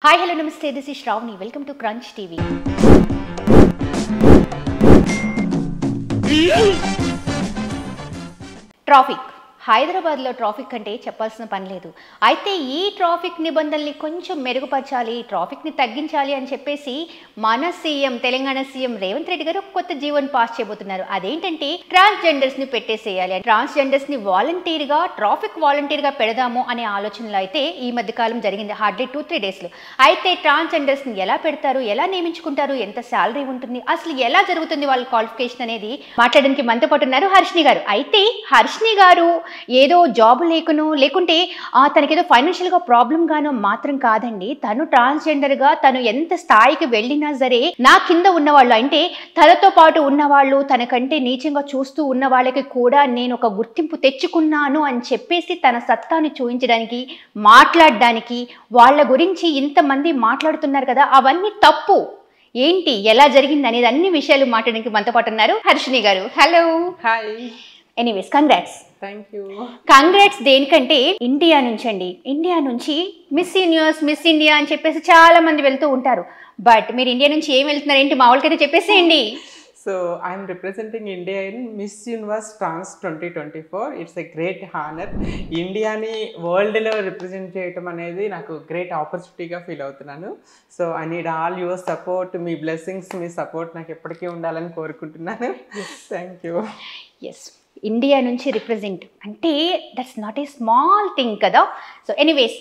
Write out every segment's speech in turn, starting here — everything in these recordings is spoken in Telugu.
Hi, hello, namaste. This is Shravani. Welcome to Crunch TV. Traffic. హైదరాబాద్లో ట్రాఫిక్ అంటే చెప్పాల్సిన పని లేదు. అయితే ఈ ట్రాఫిక్ నిబంధనల్ని కొంచెం మెరుగుపరచాలి, ట్రాఫిక్ని తగ్గించాలి అని చెప్పేసి మన సీఎం, తెలంగాణ సీఎం రేవంత్ రెడ్డి గారు కొత్త జీవోని పాస్ చేయబోతున్నారు. అదేంటంటే ట్రాన్స్జెండర్స్ని పెట్టేసేయాలి, ట్రాన్స్జెండర్స్ని వాలంటీర్గా, ట్రాఫిక్ వాలంటీర్గా పెడదాము అనే ఆలోచనలో అయితే ఈ మధ్యకాలం జరిగింది, హార్డ్లీ 2-3 డేస్లో. అయితే ట్రాన్స్జెండర్స్ని ఎలా పెడతారు, ఎలా నియమించుకుంటారు, ఎంత శాలరీ ఉంటుంది, అసలు ఎలా జరుగుతుంది వాళ్ళ క్వాలిఫికేషన్ అనేది మాట్లాడడానికి మనతో పాటు ఉన్నారు హర్షిని గారు. అయితే హర్షిని గారు ఏదో జాబ్ లేకుంటే తనకేదో ఫైనాన్షియల్గా ప్రాబ్లం గానో మాత్రం కాదండి. తను ట్రాన్స్జెండర్గా తను ఎంత స్థాయికి వెళ్ళినా సరే నా కింద ఉన్నవాళ్ళు, అంటే తనతో పాటు ఉన్నవాళ్ళు, తనకంటే నీచంగా చూస్తూ ఉన్న వాళ్ళకి కూడా నేను ఒక గుర్తింపు తెచ్చుకున్నాను అని చెప్పేసి తన సత్తాని చూపించడానికి, మాట్లాడడానికి, వాళ్ళ గురించి ఇంతమంది మాట్లాడుతున్నారు కదా, అవన్నీ తప్పు ఏంటి, ఎలా జరిగింది అనేది అన్ని విషయాలు మాట్లాడడానికి మనతో పాటు ఉన్నారు హర్షిని గారు. Hello. Hi. Anyways, congrats. Thank you. Congrats దేనికంటే ఇండియా నుంచి మిస్ యూనివర్స్, మిస్ ఇండియా అని చెప్పేసి చాలా మంది వెళ్తూ ఉంటారు. బట్ మీరు ఇండియా నుంచి ఏం వెళ్తున్నారు ఏంటి, మా వాళ్ళకైతే చెప్పేసేయండి. So I'm representing India in Miss Universe Trans 2024. It's a great honour. ఇండియాని వరల్డ్లో రిప్రజెంట్ చేయటం అనేది నాకు గ్రేట్ ఆపర్చునిటీగా ఫీల్ అవుతున్నాను. So I need all your support, మీ బ్లెస్సింగ్స్, మీ సపోర్ట్ నాకు ఎప్పటికీ ఉండాలని కోరుకుంటున్నాను. Thank you. ఎస్, ఇండియా నుంచి రిప్రజెంట్ అంటే that's not a small thing కదా. సో ఎనీవేస్,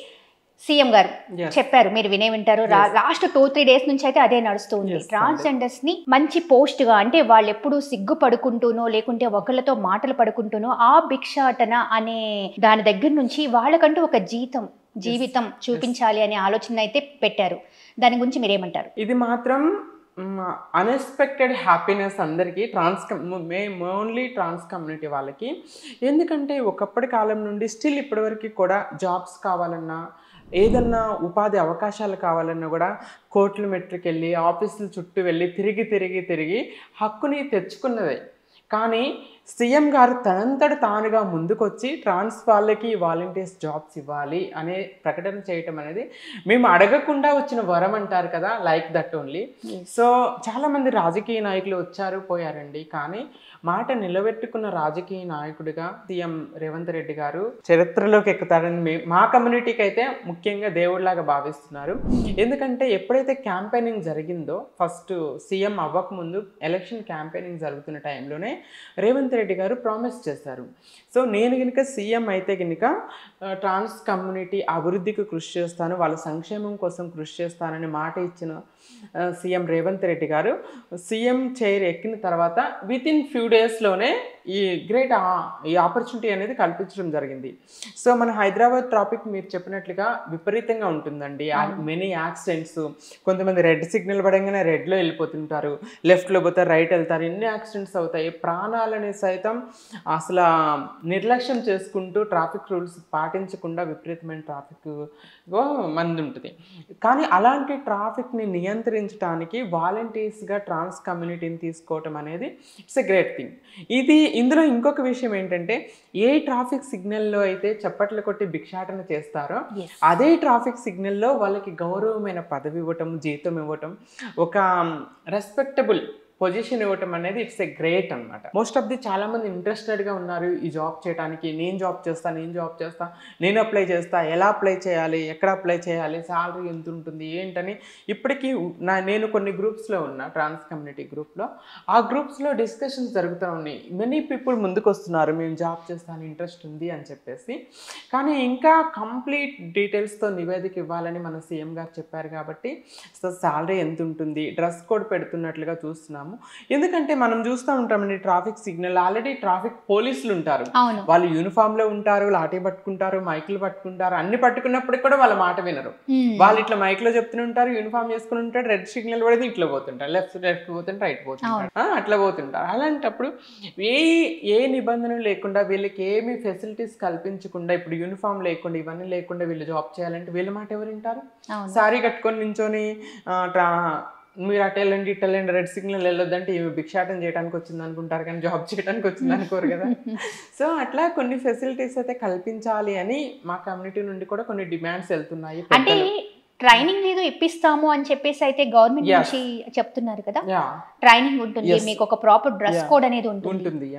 సీఎం గారు చెప్పారు, మీరు వినే వింటారు, లాస్ట్ 2-3 డేస్ నుంచి అయితే అదే నడుస్తుంది. ట్రాన్స్జెండర్స్ ని మంచి పోస్ట్ గా, అంటే వాళ్ళు ఎప్పుడు సిగ్గు పడుకుంటూనో లేకుంటే ఒకళ్ళతో మాటలు పడుకుంటూనో ఆ భిక్షాటన అనే దాని దగ్గర నుంచి వాళ్ళకంటూ ఒక జీవితం చూపించాలి అనే ఆలోచన అయితే పెట్టారు. దాని గురించి మీరేమంటారు? ఇది మాత్రం అన్ఎక్స్పెక్టెడ్ హ్యాపీనెస్ అందరికీ, ఓన్లీ ట్రాన్స్ కమ్యూనిటీ వాళ్ళకి. ఎందుకంటే ఒకప్పటి కాలం నుండి స్టిల్ ఇప్పటివరకు కూడా జాబ్స్ కావాలన్నా, ఏదన్నా ఉపాధి అవకాశాలు కావాలన్నా కూడా కోర్టుల మెట్రికి వెళ్ళి, ఆఫీసుల చుట్టూ వెళ్ళి తిరిగి హక్కుని తెచ్చుకున్నదే. కానీ సీఎం గారు తనంతట తానుగా ముందుకొచ్చి ట్రాన్స్ వాళ్ళకి వాలంటీర్స్ జాబ్స్ ఇవ్వాలి అనే ప్రకటన చేయటం అనేది మేము అడగకుండా వచ్చిన వరం అంటారు కదా, లైక్ దట్ ఓన్లీ. సో చాలామంది రాజకీయ నాయకులు వచ్చారు పోయారండి, కానీ మాట నిలబెట్టుకున్న రాజకీయ నాయకుడిగా సీఎం రేవంత్ రెడ్డి గారు చరిత్రలోకి ఎక్కుతారని మా కమ్యూనిటీకి అయితే ముఖ్యంగా దేవుడిలాగా భావిస్తున్నారు. ఎందుకంటే ఎప్పుడైతే క్యాంపెయినింగ్ జరిగిందో, ఫస్ట్ సీఎం అవ్వకముందు ఎలక్షన్ క్యాంపెయినింగ్ జరుగుతున్న టైంలోనే రేవంత్ రెడ్డి గారు ప్రామిస్ చేశారు. సో నేను కనుక సీఎం అయితే కనుక ట్రాన్స్ కమ్యూనిటీ అభివృద్ధికి కృషి చేస్తాను, వాళ్ళ సంక్షేమం కోసం కృషి చేస్తానని మాట ఇచ్చిన సీఎం రేవంత్ రెడ్డి గారు సీఎం చైర్ ఎక్కిన తర్వాత వితిన్ ఫ్యూ డేస్లోనే ఈ ఆపర్చునిటీ అనేది కల్పించడం జరిగింది. సో మన హైదరాబాద్ ట్రాఫిక్ మీరు చెప్పినట్లుగా విపరీతంగా ఉంటుందండి. మెనీ యాక్సిడెంట్స్, కొంతమంది రెడ్ సిగ్నల్ పడంగానే రెడ్లో వెళ్ళిపోతుంటారు, లెఫ్ట్లో పోతే రైట్ వెళ్తారు, ఎన్ని యాక్సిడెంట్స్ అవుతాయి. ప్రాణాలని సైతం అసలు నిర్లక్ష్యం చేసుకుంటూ ట్రాఫిక్ రూల్స్ పాటించకుండా విపరీతమైన ట్రాఫిక్ మంది ఉంటుంది. కానీ అలాంటి ట్రాఫిక్ని నియంత్రించడానికి వాలంటీర్స్గా ట్రాన్స్ కమ్యూనిటీని తీసుకోవటం అనేది ఇట్స్ ఎ గ్రేట్ థింగ్. ఇందులో ఇంకొక విషయం ఏంటంటే, ఏ ట్రాఫిక్ సిగ్నల్లో అయితే చప్పట్లు కొట్టి భిక్షాటన చేస్తారో అదే ట్రాఫిక్ సిగ్నల్లో వాళ్ళకి గౌరవమైన పదవి ఇవ్వటం, జీతం ఇవ్వటం, ఒక రెస్పెక్టబుల్ పొజిషన్ ఇవ్వటం అనేది ఇట్స్ ఎ గ్రేట్ అనమాట. మోస్ట్ ఆఫ్ ది చాలామంది ఇంట్రెస్టెడ్గా ఉన్నారు ఈ జాబ్ చేయడానికి. నేను జాబ్ చేస్తా, నేను అప్లై చేస్తా, ఎలా అప్లై చేయాలి, ఎక్కడ అప్లై చేయాలి, శాలరీ ఎంత ఉంటుంది ఏంటని. ఇప్పటికీ నేను కొన్ని గ్రూప్స్లో ఉన్నా, ట్రాన్స్ కమ్యూనిటీ గ్రూప్లో. ఆ గ్రూప్స్లో డిస్కషన్స్ జరుగుతూ ఉన్నాయి. మెనీ పీపుల్ ముందుకు వస్తున్నారు, మేము జాబ్ చేస్తాను, ఇంట్రెస్ట్ ఉంది అని చెప్పేసి. కానీ ఇంకా కంప్లీట్ డీటెయిల్స్తో నివేదిక ఇవ్వాలని మన సీఎం గారు చెప్పారు కాబట్టి సో శాలరీ ఎంత ఉంటుంది, డ్రెస్ కోడ్ పెడుతున్నట్లుగా చూస్తున్నాము. ఎందుకంటే మనం చూస్తూ ఉంటామండి ట్రాఫిక్ సిగ్నల్, ఆల్రెడీ ట్రాఫిక్ పోలీసులు ఉంటారు, వాళ్ళు యూనిఫామ్ లో ఉంటారు, లాఠీ పట్టుకుంటారు, మైకులు పట్టుకుంటారు, అన్ని పట్టుకున్నప్పటికి కూడా వాళ్ళ మాట వినరు. వాళ్ళు ఇట్లా మైక్ లో చెప్తూనే ఉంటారు, యూనిఫామ్ చేసుకుని ఉంటారు, రెడ్ సిగ్నల్ పడితే ఇట్లా పోతుంటారు, లెఫ్ట్ పోతుంటే రైట్ పోతుంటారు, అట్లా పోతుంటారు. అలాంటప్పుడు ఏ నిబంధనలు లేకుండా, వీళ్ళకి ఏమి ఫెసిలిటీస్ కల్పించకుండా, ఇప్పుడు యూనిఫామ్ లేకుండా, ఇవన్నీ లేకుండా వీళ్ళు జాబ్ చేయాలంటే వీళ్ళ మాట ఎవరు వింటారు? సారీ కట్టుకొని నించొని మీరు అటు వెళ్ళండి ఇటు వెళ్ళండి, రెడ్ సిగ్నల్ వెళ్ళొద్దంటే ఏమి భిక్షాటం చేయడానికి వచ్చింది అనుకుంటారు, కానీ జాబ్ చేయడానికి వచ్చింది అనుకోరు కదా. సో అట్లా కొన్ని ఫెసిలిటీస్ అయితే కల్పించాలి అని మా కమ్యూనిటీ నుండి కూడా కొన్ని డిమాండ్స్ వెళ్తున్నాయి. అంటే ట్రైనింగ్ ఏదో ఇప్పిస్తాము అని చెప్పేసి అయితే గవర్నమెంట్ నుంచి చెప్తున్నారు కదా, ట్రైనింగ్ ఉంటుంది, మీకు ఒక ప్రాపర్ డ్రెస్ కోడ్ అనేది ఉంటుంది,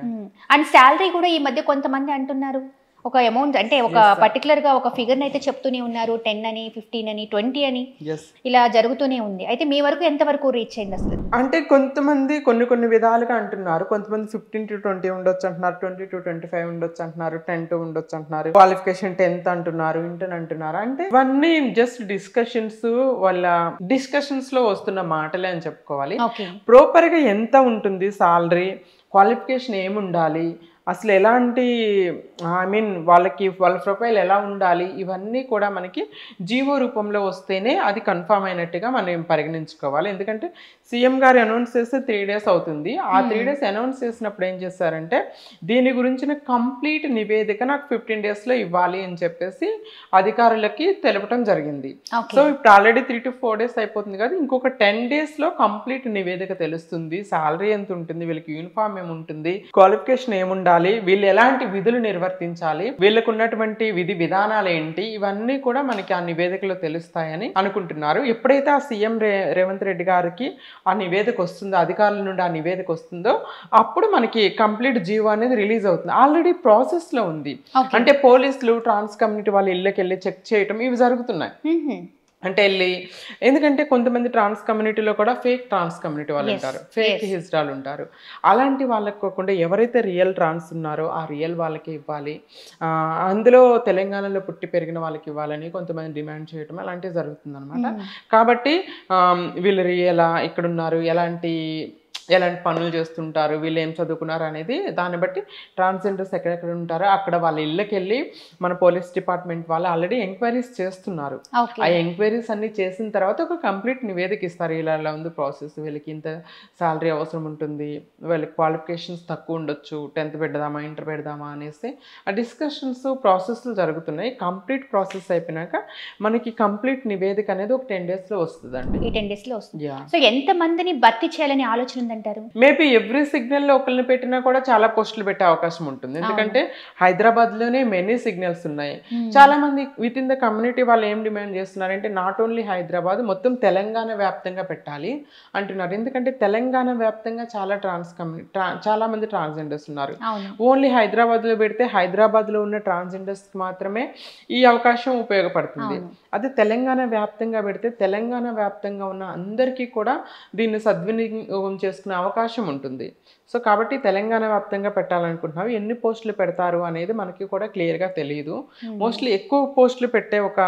అండ్ శాలరీ కూడా ఈ మధ్య కొంతమంది అంటున్నారు ఒక అమౌంట్, అంటే ఒక పర్టికులర్ గా ఒక ఫిగర్ అయితే చెప్తూనే ఉన్నారు, 10 అని 15 అని 20 అని ఇలా జరుగుతూనే ఉంది. అయితే మీ వరకు ఎంత వరకు రీచ్ అయింది అసలు? అంటే కొంతమంది కొన్ని విధాలుగా అంటున్నారు. కొంతమంది 15 to 20 ఉండొచ్చు అంటున్నారు, 20 to 25 ఉండొచ్చు అంటున్నారు, 10 to ఉండొచ్చు అంటున్నారు, క్వాలిఫికేషన్ 10th అంటున్నారు, ఇంటర్ అంటున్నారు. అంటే ఇవన్నీ జస్ట్ డిస్కషన్స్, వాళ్ళ డిస్కషన్స్ లో వస్తున్న మాటలే అని చెప్పుకోవాలి. ప్రాపర్ గా ఎంత ఉంటుంది సాలరీ, క్వాలిఫికేషన్ ఏముండాలి, అసలు ఎలాంటి వాళ్ళ ప్రొఫైల్ ఎలా ఉండాలి, ఇవన్నీ కూడా మనకి జీవో రూపంలో వస్తేనే అది కన్ఫర్మ్ అయినట్టుగా మనం పరిగణించుకోవాలి. ఎందుకంటే సీఎం గారు అనౌన్స్ చేస్తే 3 days అవుతుంది. ఆ 3 days అనౌన్స్ చేసినప్పుడు ఏం చేస్తారంటే దీని గురించిన కంప్లీట్ నివేదిక నాకు 15 days లో ఇవ్వాలి అని చెప్పేసి అధికారులకి తెలపడం జరిగింది. సో ఇప్పుడు ఆల్రెడీ 3 to 4 days అయిపోతుంది కదా, ఇంకొక 10 days లో కంప్లీట్ నివేదిక తెలుస్తుంది. సాలరీ ఎంత ఉంటుంది, వీళ్ళకి యూనిఫామ్ ఏముంటుంది, క్వాలిఫికేషన్ ఏముండాలి, వీళ్ళు ఎలాంటి విధులు నిర్వర్తించాలి, వీళ్ళకు ఉన్నటువంటి విధి విధానాలు ఏంటి, ఇవన్నీ కూడా మనకి ఆ నివేదికలో తెలుస్తాయని అనుకుంటున్నారు. ఎప్పుడైతే ఆ సీఎం రేవంత్ రెడ్డి గారికి ఆ నివేదిక వస్తుందో, అధికారుల నుండి ఆ నివేదిక వస్తుందో, అప్పుడు మనకి కంప్లీట్ జీవో అనేది రిలీజ్ అవుతుంది. ఆల్రెడీ ప్రాసెస్ లో ఉంది. అంటే పోలీసులు ట్రాన్స్ కమ్యూనిటీ వాళ్ళ ఇళ్ళకి వెళ్ళి చెక్ చేయటం ఇవి జరుగుతున్నాయి. అంటే ఎందుకంటే కొంతమంది ట్రాన్స్ కమ్యూనిటీలో కూడా ఫేక్ ట్రాన్స్ కమ్యూనిటీ వాళ్ళు ఉంటారు, ఫేక్ హిజ్రాలు ఉంటారు. అలాంటి వాళ్ళకి కాకుండా ఎవరైతే రియల్ ట్రాన్స్ ఉన్నారో ఆ రియల్ వాళ్ళకి ఇవ్వాలి, అందులో తెలంగాణలో పుట్టి పెరిగిన వాళ్ళకి ఇవ్వాలని కొంతమంది డిమాండ్ చేయటం అలాంటివి జరుగుతుంది అనమాట. కాబట్టి వీళ్ళు రియలా, ఇక్కడ ఉన్నారు, ఎలాంటి పనులు చేస్తుంటారు, వీళ్ళు ఏం చదువుకున్నారు అనేది దాన్ని బట్టి ట్రాన్స్జెండర్స్ ఎక్కడెక్కడ ఉంటారో అక్కడ వాళ్ళ ఇళ్ళకి వెళ్ళి మన పోలీస్ డిపార్ట్మెంట్ వాళ్ళు ఆల్రెడీ ఎంక్వైరీస్ చేస్తున్నారు. ఆ ఎంక్వైరీస్ అన్ని చేసిన తర్వాత ఒక కంప్లీట్ నివేదిక ఇస్తారు. ఇలా ఉంది ప్రాసెస్, వీళ్ళకి ఇంత శాలరీ అవసరం ఉంటుంది, వీళ్ళకి క్వాలిఫికేషన్స్ తక్కువ ఉండొచ్చు, 10th పెడదామా ఇంటర్ పెడదామా అనేసి ఆ డిస్కషన్స్ ప్రాసెస్లు జరుగుతున్నాయి. కంప్లీట్ ప్రాసెస్ అయిపోయినాక మనకి కంప్లీట్ నివేదిక అనేది ఒక 10 days లో వస్తుందండి. ఈ 10 days లో వస్తుంది. సో ఎంత మందిని భర్తీ చేయాలని ఆలోచన ఉందంటారు? మేబీ ఎవ్రీ సిగ్నల్ లో ఒకరిని పెట్టినా కూడా చాలా పోస్టులు పెట్టే అవకాశం ఉంటుంది. ఎందుకంటే హైదరాబాద్ లోనే మెనీ సిగ్నల్స్ ఉన్నాయి. చాలా మంది విత్ ఇన్ ద కమ్యూనిటీ వాళ్ళు ఏం డిమాండ్ చేస్తున్నారంటే నాట్ ఓన్లీ హైదరాబాద్, మొత్తం తెలంగాణ వ్యాప్తంగా పెట్టాలి అంటున్నారు. ఎందుకంటే తెలంగాణ వ్యాప్తంగా చాలా మంది ట్రాన్స్జెండర్స్ ఉన్నారు. ఓన్లీ హైదరాబాద్ లో పెడితే హైదరాబాద్ లో ఉన్న ట్రాన్స్జెండర్స్ మాత్రమే ఈ అవకాశం ఉపయోగపడుతుంది. అదే తెలంగాణ వ్యాప్తంగా పెడితే తెలంగాణ వ్యాప్తంగా ఉన్న అందరికీ కూడా దీన్ని సద్వినియోగం చేసుకునే అవకాశం ఉంటుంది. సో కాబట్టి తెలంగాణ వ్యాప్తంగా పెట్టాలనుకుంటున్నాం. ఎన్ని పోస్టులు పెడతారు అనేది మనకి కూడా క్లియర్గా తెలియదు. మోస్ట్లీ ఎక్కువ పోస్టులు పెట్టే ఒక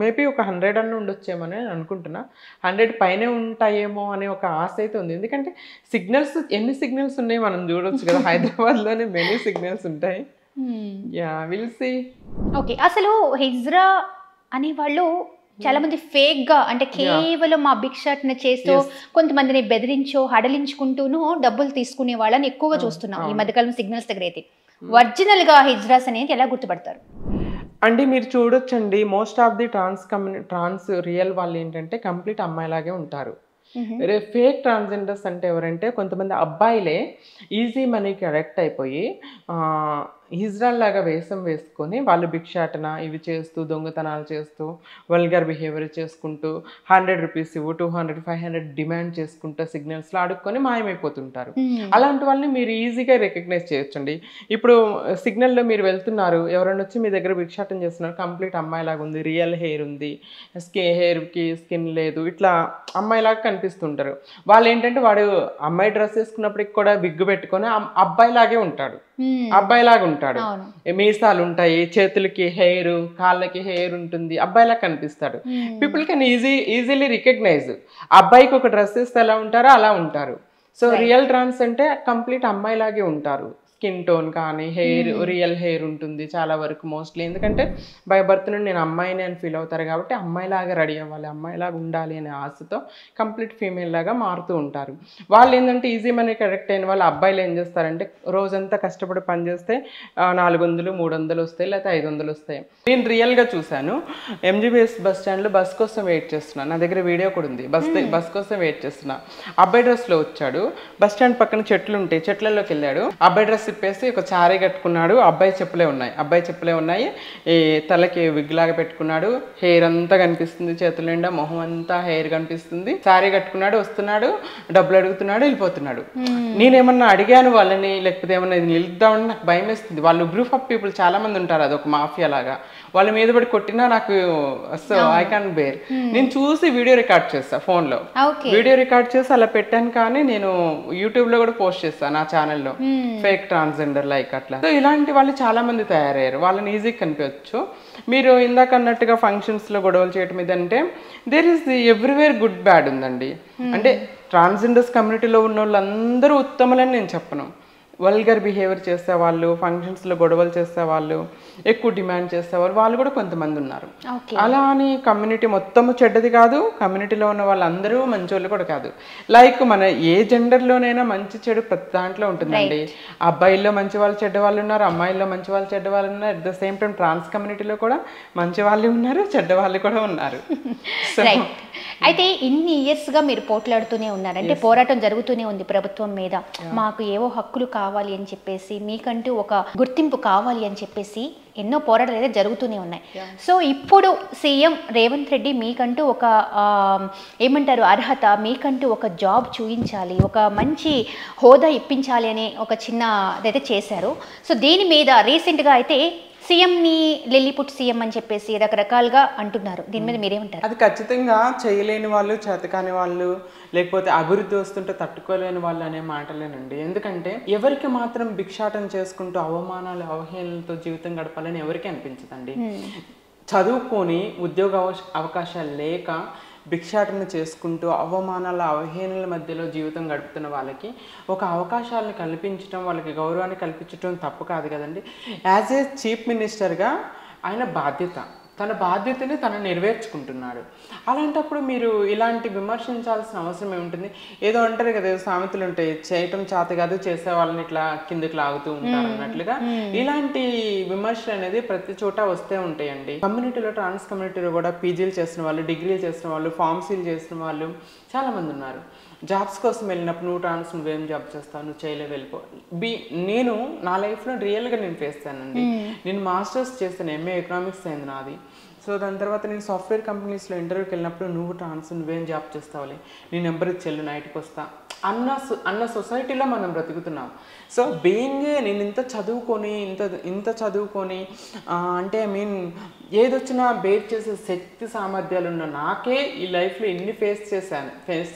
మేబీ ఒక 100 అన్న ఉండొచ్చేమని అనుకుంటున్నా. 100 పైనే ఉంటాయేమో అనే ఒక ఆశ అయితే ఉంది. ఎందుకంటే ఎన్ని సిగ్నల్స్ ఉన్నాయి మనం చూడొచ్చు కదా, హైదరాబాద్లోనే మెనీ సిగ్నల్స్ ఉంటాయి. Will see. ఓకే, అసలు హిజ్రా అనే వాళ్ళు చాలా మంది ఫేక్ గా, అంటే కేవలం మా బిగ్ షాట్ చేస్తూ కొంతమందిని బెదిరించో హడలించుకుంటూను డబ్బులు తీసుకునే వాళ్ళని ఎక్కువగా చూస్తున్నాం ఈ మధ్యకాలం సిగ్నల్స్ దగ్గర. అయితే ఒరిజినల్ గా హిజ్రాస్ అనేది ఎలా గుర్తుపడతారు అంటే మీరు చూడొచ్చండి, most of the trans real వాళ్ళు ఏంటంటే కంప్లీట్ అమ్మాయిలాగే ఉంటారు. ఫేక్ ట్రాన్స్జెండర్స్ అంటే ఎవరంటే కొంతమంది అబ్బాయిలే ఈజీ మనీకి అడెక్ట్ అయిపోయి హిజ్రాల్ లాగా వేషం వేసుకొని వాళ్ళు భిక్షాటన ఇవి చేస్తూ దొంగతనాలు చేస్తూ వల్గర్ బిహేవియర్ చేసుకుంటూ 100 రూపీస్ ఇవ్వు 200 500 డిమాండ్ చేసుకుంటూ సిగ్నల్స్లో అడుక్కొని మాయమైపోతుంటారు. అలాంటి వాళ్ళని మీరు ఈజీగా రికగ్నైజ్ చేయొచ్చండి. ఇప్పుడు సిగ్నల్లో మీరు వెళ్తున్నారు, ఎవరైనా వచ్చి మీ దగ్గర భిక్షాటన చేస్తున్నారు, కంప్లీట్ అమ్మాయిలాగా ఉంది, రియల్ హెయిర్ ఉంది, హెయిర్కి స్కిన్ లేదు, ఇట్లా అమ్మాయిలాగా కనిపిస్తుంటారు. వాళ్ళు ఏంటంటే వాడు అమ్మాయి డ్రెస్ వేసుకున్నప్పటికి కూడా విగ్గు పెట్టుకొని అబ్బాయిలాగే ఉంటాడు, అబ్బాయిలాగా ఉంటాడు, మీసాలు ఉంటాయి, చేతులకి హెయిర్, కాళ్ళకి హెయిర్ ఉంటుంది, అబ్బాయిలా కనిపిస్తాడు. People can easily recognise. అబ్బాయికి ఒక డ్రెస్ వేస్తే ఎలా ఉంటారో అలా ఉంటారు. సో రియల్ ట్రాన్స్ అంటే కంప్లీట్ అమ్మాయిలాగే ఉంటారు. స్కిన్ టోన్ కానీ హెయిర్ రియల్ హెయిర్ ఉంటుంది చాలా వరకు మోస్ట్లీ. ఎందుకంటే బై బర్త్ నుండి నేను అమ్మాయిని అని ఫీల్ అవుతారు కాబట్టి అమ్మాయిలాగా రెడీ అవ్వాలి, అమ్మాయిలాగా ఉండాలి అనే ఆశతో కంప్లీట్ ఫీమేల్ లాగా మారుతూ ఉంటారు. వాళ్ళు ఏంటంటే ఈజీ మనీకి అడెక్ట్ అయిన వాళ్ళు అబ్బాయిలు ఏం చేస్తారంటే రోజంతా కష్టపడి పని చేస్తే 400 300 వస్తాయి, లేకపోతే 500 వస్తాయి. నేను రియల్గా చూశాను. ఎంజీబీఎస్ బస్ స్టాండ్లో బస్ కోసం వెయిట్ చేస్తున్నాను, నా దగ్గర వీడియో కూడా ఉంది. బస్ కోసం వెయిట్ చేస్తున్నా, అబ్బాయి డ్రెస్లో వచ్చాడు. బస్ స్టాండ్ పక్కన చెట్లు ఉంటాయి, చెట్లలోకి వెళ్ళాడు, అబ్బాయి డ్రెస్ రివర్స్ ఇప్పేసి ఒక చారీ కట్టుకున్నాడు. అబ్బాయి చెప్పులే ఉన్నాయి. ఈ తలకి విగ్ లాగా పెట్టుకున్నాడు. హెయిర్ అంతా కనిపిస్తుంది, చేతుల నిండా మొహం అంతా హెయిర్ కనిపిస్తుంది. చారీ కట్టుకున్నాడు, వస్తున్నాడు, డబ్బులు అడుగుతున్నాడు, వెళ్ళిపోతున్నాడు. నేనేమన్నా అడిగాను వాళ్ళని, లేకపోతే ఏమన్నా ఇది నిలుద్దామని నాకు భయం వేస్తుంది. వాళ్ళు గ్రూప్ ఆఫ్ పీపుల్ చాలా మంది ఉంటారు, అదొక మాఫియా లాగా. వాళ్ళ మీద పడి కొట్టినా నాకు ఐ క్యాన్ బేర్. నేను చూసి వీడియో రికార్డ్ చేస్తా ఫోన్లో, వీడియో రికార్డ్ చేసి అలా పెట్టాను. కానీ నేను యూట్యూబ్ లో కూడా పోస్ట్ చేస్తాను నా ఛానల్లో, ఫేక్ ట్రాన్స్జెండర్ లైక్ అట్లా. సో ఇలాంటి వాళ్ళు చాలా మంది తయారయ్యారు, వాళ్ళని ఈజీగా కనిపించచ్చు. మీరు ఇందాక అన్నట్టుగా ఫంక్షన్స్ లో గొడవలు చేయటం ఇదంటే there is everywhere good bad ఉందండి. అంటే ట్రాన్స్జెండర్స్ కమ్యూనిటీలో ఉన్న వాళ్ళందరూ ఉత్తములని నేను చెప్పను. వల్గర్ బిహేవియర్ చేసేవాళ్ళు, ఫంక్షన్స్లో గొడవలు చేసేవాళ్ళు, ఎక్కువ డిమాండ్ చేసేవాళ్ళు, వాళ్ళు కూడా కొంతమంది ఉన్నారు. అలా అని కమ్యూనిటీ మొత్తము చెడ్డది కాదు, కమ్యూనిటీలో ఉన్న వాళ్ళందరూ మంచోళ్ళు కూడా కాదు. లైక్ మన ఏ జెండర్లోనైనా మంచి చెడు ప్రతి దాంట్లో ఉంటుందండి. అబ్బాయిల్లో మంచి వాళ్ళు చెడ్డ వాళ్ళు ఉన్నారు, అమ్మాయిల్లో మంచి వాళ్ళు చెడ్డ వాళ్ళు ఉన్నారు. అట్ ద సేమ్ టైం ట్రాన్స్ కమ్యూనిటీలో కూడా మంచి వాళ్ళు ఉన్నారు, చెడ్డ వాళ్ళు కూడా ఉన్నారు. అయితే ఇన్ని ఇయర్స్గా మీరు పోట్లాడుతూనే ఉన్నారు, అంటే పోరాటం జరుగుతూనే ఉంది ప్రభుత్వం మీద. మాకు ఏవో హక్కులు కావాలి అని చెప్పేసి, మీకంటూ ఒక గుర్తింపు కావాలి అని చెప్పేసి ఎన్నో పోరాటాలు అయితే జరుగుతూనే ఉన్నాయి. సో ఇప్పుడు సీఎం రేవంత్ రెడ్డి మీకంటూ ఒక ఏమంటారు అర్హత, మీకంటూ ఒక జాబ్ చూపించాలి, ఒక మంచి హోదా ఇప్పించాలి అనే ఒక చిన్న అదైతే చేశారు. సో దీని మీద రీసెంట్గా అయితే సీఎంని లిల్లీపుట్ సీఎం అని చెప్పేసి రకరకాలుగా అంటున్నారు. దీని మీద మీరేమంటారు? అది ఖచ్చితంగా చేయలేని వాళ్ళు, చేతకాని వాళ్ళు, లేకపోతే అభివృద్ధి వస్తుంటే తట్టుకోలేని వాళ్ళు అనే మాటలేనండి. ఎందుకంటే ఎవరికి మాత్రం భిక్షాటం చేసుకుంటూ అవమానాలు అవహేళనలతో జీవితం గడపాలని ఎవరికి అనిపించదండి. చదువుకొని ఉద్యోగ అవకాశాలు లేక భిక్షాటన చేసుకుంటూ అవమానాల అవహేళనల మధ్యలో జీవితం గడుపుతున్న వాళ్ళకి ఒక అవకాశాలను కల్పించడం, వాళ్ళకి గౌరవాన్ని కల్పించడం తప్పు కాదు కదండి. యాజ్ ఏ చీఫ్ మినిస్టర్గా ఆయన బాధ్యత, తన బాధ్యతని తను నెరవేర్చుకుంటున్నాడు. అలాంటప్పుడు మీరు ఇలాంటి విమర్శించాల్సిన అవసరం ఏముంటుంది? ఏదో అంటారు కదా, సామెతలు ఉంటాయి, చేయటం చేత కాదు చేసే వాళ్ళని ఇట్లా కిందకి లాగుతూ ఉంటారు అన్నట్లుగా. ఇలాంటి విమర్శలు అనేది ప్రతి చోట వస్తూ ఉంటాయండి. కమ్యూనిటీలో, ట్రాన్స్ కమ్యూనిటీలో కూడా పీజీలు చేసిన వాళ్ళు, డిగ్రీలు చేసిన వాళ్ళు, ఫార్మసీలు చేసిన వాళ్ళు చాలా మంది ఉన్నారు. జాబ్స్ కోసం వెళ్ళినప్పుడు నువ్వు ట్రాన్స్, నువ్వేం జాబ్ చేస్తావు, నువ్వు చేయలేవు, వెళ్ళిపో. నేను నా లైఫ్లో రియల్గా నేను ఫేస్ చేస్తానండి. నేను మాస్టర్స్ చేస్తాను, ఎంఏ ఎకనామిక్స్ అయింది నాది. సో దాని తర్వాత నేను సాఫ్ట్వేర్ కంపెనీస్లో ఇంటర్వ్యూకి వెళ్ళినప్పుడు నువ్వు ట్రాన్స్, నువ్వేం జాబ్ చేస్తావులే, నీ నెంబర్ ఇచ్చేళ్ళు, నైట్కి వస్తా అన్న సొసైటీలో మనం బ్రతుకుతున్నాం. సో బీయింగ్ నేను ఇంత చదువుకొని అంటే ఐ మీన్ ఏదొచ్చినా బేర్ చేసే శక్తి సామర్థ్యాలు ఉన్న నాకే ఈ లైఫ్లో ఇన్ని ఫేస్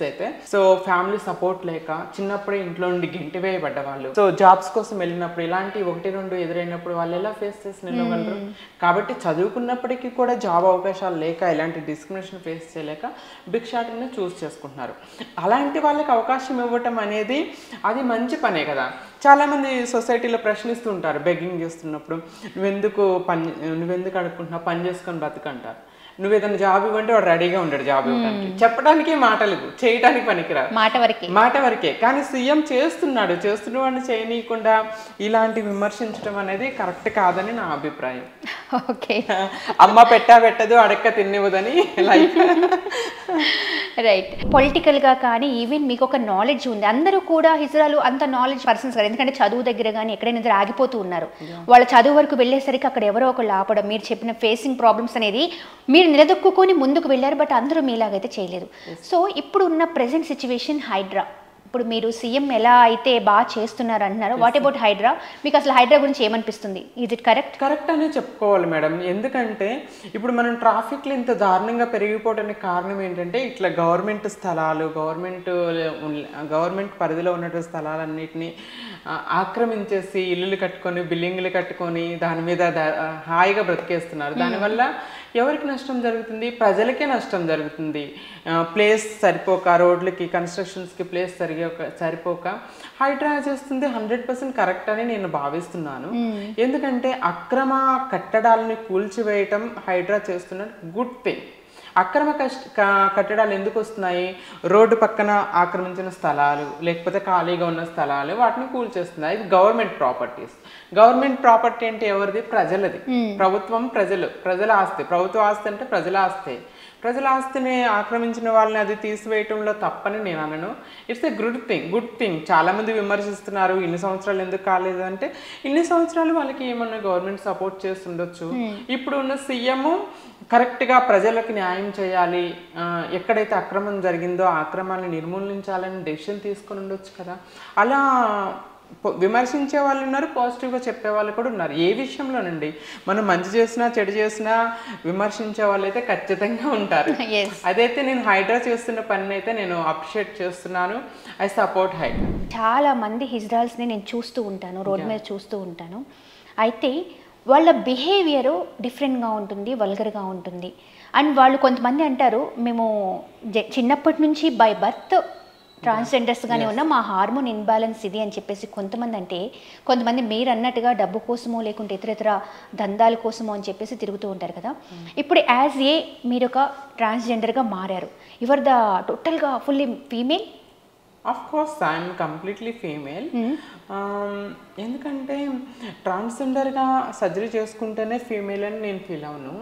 అయితే సో ఫ్యామిలీ సపోర్ట్ లేక చిన్నప్పుడే ఇంట్లో నుండి గెంటివేయబడ్డ వాళ్ళు, సో జాబ్స్ కోసం వెళ్ళినప్పుడు ఇలాంటి 1-2 ఎదురైనప్పుడు వాళ్ళు ఎలా ఫేస్ చేసి నిలవగలరు? కాబట్టి చదువుకున్నప్పటికీ కూడా జాబ్ అవకాశాలు లేక, ఇలాంటి డిస్క్రిమినేషన్ ఫేస్ చేయలేక భిక్షాటనే చూస్ చేసుకుంటున్నారు. అలాంటి వాళ్ళకి అవకాశం ఇవ్వటం అనేది అది మంచి పనే కదా. చాలామంది సొసైటీలో ప్రశ్నిస్తూ ఉంటారు, బెగ్గింగ్ చేస్తున్నప్పుడు, నువ్వెందుకు అడుక్కుంటున్నావు, పని చేసుకొని బతుకంటారు. నువ్వు ఏదైనా జాబ్ ఇవ్వంటే వాడు రెడీగా ఉంటాడు జాబ్ ఇవ్వడానికి. చెప్పడానికి మాటలు, చేయడానికి పనికిరాదు, మాట వరకే. కానీ సీఎం చేస్తున్నవాడిని చేయనీయకుండా ఇలాంటి విమర్శించడం అనేది కరెక్ట్ కాదని నా అభిప్రాయం. ఓకే, అమ్మ పెట్టదు అడక్క తినివ్వదని లైఫ్. రైట్. పొలిటికల్గా కానీ ఈవెన్ మీకు ఒక నాలెడ్జ్ ఉంది, అందరూ కూడా హిజ్రాలు అంత నాలెడ్జ్ పర్సన్స్ కదా, ఎందుకంటే చదువు దగ్గర కానీ ఎక్కడైనా ఆగిపోతూ ఉన్నారు. వాళ్ళ చదువు వరకు వెళ్ళేసరికి అక్కడ ఎవరో ఒకళ్ళు ఆపడం, మీరు చెప్పిన ఫేసింగ్ ప్రాబ్లమ్స్ అనేది మీరు నిలదొక్కుని ముందుకు వెళ్ళారు. బట్ అందరూ మీలాగైతే చేయలేదు. సో ఇప్పుడు ఉన్న ప్రెసెంట్ సిచ్యువేషన్ హైడ్రా, ఇప్పుడు మీరు సీఎం ఎలా అయితే బాగా చేస్తున్నారు అంటున్నారు, వాట్ అబౌట్ హైడ్రా? మీకు అసలు హైడ్రా గురించి ఏమనిపిస్తుంది? ఈజ్ ఇట్ కరెక్ట్ అనే చెప్పుకోవాలి మేడం. ఎందుకంటే ఇప్పుడు మనం ట్రాఫిక్లు ఇంత దారుణంగా పెరిగిపోవడానికి కారణం ఏంటంటే ఇట్లా గవర్నమెంట్ స్థలాలు, గవర్నమెంట్ పరిధిలో ఉన్నటువంటి స్థలాలన్నింటినీ ఆక్రమించేసి ఇల్లులు కట్టుకొని, బిల్డింగ్లు కట్టుకొని దాని మీద హాయిగా బ్రతికేస్తున్నారు. దానివల్ల ఎవరికి నష్టం జరుగుతుంది? ప్రజలకే నష్టం జరుగుతుంది. ప్లేస్ సరిపోక, రోడ్లకి కన్స్ట్రక్షన్స్కి ప్లేస్ సరిపోక హైడ్రా చేస్తుంది 100% కరెక్ట్ అని నేను భావిస్తున్నాను. ఎందుకంటే అక్రమ కట్టడాలని కూల్చివేయటం హైడ్రా చేస్తున్న గుడ్ థింగ్. అక్రమ కట్టడాలు ఎందుకు వస్తున్నాయి? రోడ్డు పక్కన ఆక్రమించిన స్థలాలు, లేకపోతే ఖాళీగా ఉన్న స్థలాలు, వాటిని కూల్చేస్తున్నాయి. ఇది గవర్నమెంట్ ప్రాపర్టీస్. గవర్నమెంట్ ప్రాపర్టీ అంటే ఎవరిది? ప్రజలది. ప్రభుత్వం ప్రజల ఆస్తి. ప్రభుత్వ ఆస్తి అంటే ప్రజల ఆస్తి. ప్రజల ఆస్తిని ఆక్రమించిన వాళ్ళని అది తీసివేయటంలో తప్పని నేను అనను. It's a good thing. చాలామంది విమర్శిస్తున్నారు ఇన్ని సంవత్సరాలు ఎందుకు కాలేదు అంటే, ఇన్ని సంవత్సరాలు వాళ్ళకి ఏమన్నా గవర్నమెంట్ సపోర్ట్ చేస్తుండొచ్చు. ఇప్పుడు ఉన్న సీఎం కరెక్ట్గా ప్రజలకు న్యాయం చేయాలి, ఎక్కడైతే అక్రమం జరిగిందో ఆ అక్రమాన్ని నిర్మూలించాలని డెసిషన్ తీసుకొని ఉండొచ్చు కదా. అలా విమర్శించే వాళ్ళు ఉన్నారు, పాజిటివ్గా చెప్పే వాళ్ళు కూడా ఉన్నారు. ఏ విషయంలోనండి మనం మంచి చేసినా చెడు చేసినా విమర్శించే వాళ్ళు అయితే ఖచ్చితంగా ఉంటారు. అదైతే నేను హైడ్రా చేస్తున్న పని అయితే నేను అప్రిషియేట్ చేస్తున్నాను. I support HYDRAA. చాలా మంది హిజ్రాల్స్ని నేను చూస్తూ ఉంటాను, రోడ్ మీద చూస్తూ ఉంటాను. అయితే వాళ్ళ బిహేవియరు డిఫరెంట్గా ఉంటుంది, వల్గర్గా ఉంటుంది. అండ్ వాళ్ళు కొంతమంది అంటారు మేము చిన్నప్పటి నుంచి బై బర్త్ ట్రాన్స్జెండర్స్గానే ఉన్న మా హార్మోన్ ఇన్బ్యాలెన్స్ ఇది అని చెప్పేసి కొంతమంది అంటే, కొంతమంది మీరు అన్నట్టుగా డబ్బు కోసమో లేకుంటే ఇతర దందాల కోసమో అని చెప్పేసి తిరుగుతూ ఉంటారు కదా. ఇప్పుడు మీరు ఒక ట్రాన్స్జెండర్గా మారారు, యువర్ ద టోటల్గా fully female? Of course I'm completely female. ఎందుకంటే ట్రాన్స్జెండర్గా సర్జరీ చేసుకుంటేనే ఫీమేల్ అని నేను ఫీల్ అవును.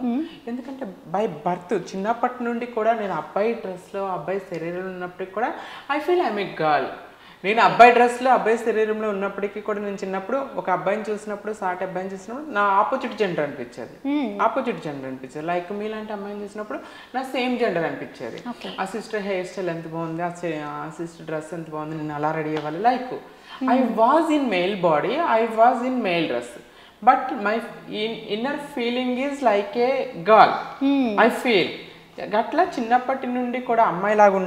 ఎందుకంటే బై బర్త్ చిన్నప్పటి నుండి కూడా నేను అబ్బాయి డ్రెస్లో అబ్బాయి శరీరంలో ఉన్నప్పటికీ కూడా I feel I'm a girl. నేను అబ్బాయి డ్రెస్లో అబ్బాయి శరీరంలో ఉన్నప్పటికీ కూడా నేను చిన్నప్పుడు ఒక అబ్బాయిని చూసినప్పుడు, సాటి అబ్బాయిని చూసినప్పుడు నా ఆపోజిట్ జెండర్ అనిపించేది. లైక్ మీలాంటి అమ్మాయిని చూసినప్పుడు నా సేమ్ జెండర్ అనిపించేది. ఆ సిస్టర్ హెయిర్ స్టైల్ ఎంత బాగుంది, ఆ సిస్టర్ డ్రెస్ ఎంత బాగుంది, నేను అలా రెడీ అవ్వాలి. Like I was in male body, I was in male dress, but my inner feeling is like A girl. I feel అట్లా చిన్నప్పటి నుండి కూడా అమ్మాయిలాగా